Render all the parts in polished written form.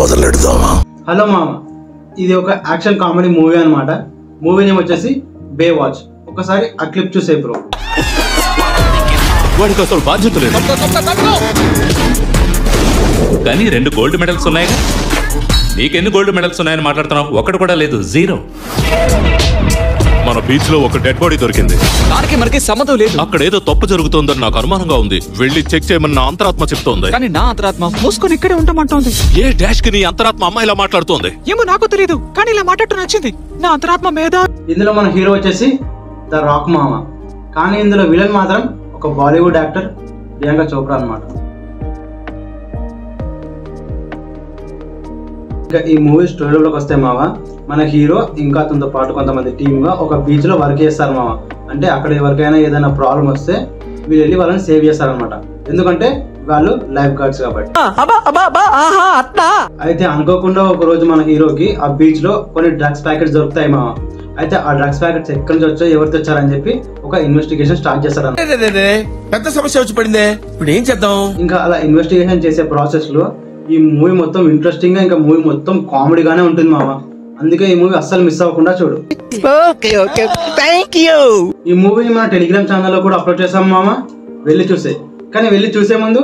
మొదలెడదామా? Hello మామ, ఇది ఒక యాక్షన్ కామెడీ మూవీ అన్నమాట. మూవీ నేమ్ వచ్చేసి బే వాచ్. ఒకసారి ఆ క్లిప్ చూసే బ్రో. వాడికి అసలు బాధ్యత లేదు, కానీ 2 గోల్డ్ మెడల్స్ ఉన్నాయిగా. నీకెన్ని గోల్డ్ మెడల్స్ ఉన్నాయని మాట్లాడుతున్నావు? ఒకటి కూడా లేదు, 0. మన బీచ్ లో ఒక డెడ్ బాడీ దొరికింది. దానికి మనకి సంబంధం లేదు. అక్కడ ఏదో తప్పు జరుగుతోందని నాకు అనుమానంగా ఉంది. వెళ్ళి చెక్ చేయమని నా అంతరాత్మ చెప్తోంది. కానీ నా అంతరాత్మ మూసుకొని ఇక్కడే ఉంటామంటోంది. ఏ డాష్ కి నీ అంతరాత్మ అమ్మాయిలా మాట్లాడుతోంది? ఏమో నాకు తెలియదు, కానీ ఇలా మాట్లాడుతూ నచ్చింది నా అంతరాత్మ మీద. ఇందులో మన హీరో వచ్చేసి ద రాక్ మామ, కానీ ఇందులో విలన్ మాత్రం ఒక బాలీవుడ్ యాక్టర్ ప్రియాంక చోప్రా అన్నమాట. ఇంకా ఈ మూవీ స్టోరీలోకి వస్తే మావ, మన హీరో ఇంకా అతనితో పాటు కొంతమంది టీమ్గా ఒక బీచ్ లో వర్క్ చేస్తారు మామ. అంటే అక్కడ ఎవరికైనా ఏదైనా ప్రాబ్లం వస్తే వీళ్ళు వెళ్ళి వాళ్ళని సేవ్ చేస్తారనమాట. ఎందుకంటే వాళ్ళు లైఫ్ గార్డ్స్ కాబట్టి. అయితే అనుకోకుండా ఒక రోజు మన హీరోకి ఆ బీచ్ లో కొన్ని డ్రగ్స్ ప్యాకెట్స్ దొరుకుతాయి మామ. అయితే ఆ డ్రగ్స్ ప్యాకెట్స్ ఎక్కడి నుంచి వచ్చాయో, ఎవరు తెచ్చారని చెప్పి ఒక ఇన్వెస్టిగేషన్ స్టార్ట్ చేస్తారు. పెద్ద సమస్య వచ్చి పడిందే, ఇప్పుడు ఏం చేద్దాం? ఇంకా అలా ఇన్వెస్టిగేషన్ చేసే ప్రాసెస్ లో ఈ మూవీ మొత్తం ఇంట్రెస్టింగ్ గా, ఇంకా మూవీ మొత్తం కామెడీగానే ఉంటుంది మామ. అందుకే ఈ మూవీ అస్సలు మిస్ అవ్వకుండా చూడు. ఈ మూవీని మన టెలిగ్రామ్ ఛానల్లో కూడా అప్లోడ్ చేసాం మామ, వెళ్ళి చూసే. కానీ వెళ్ళి చూసే ముందు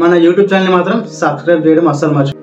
మన యూట్యూబ్ ఛానల్ మాత్రం సబ్స్క్రైబ్ చేయడం అస్సలు మర్చిపో.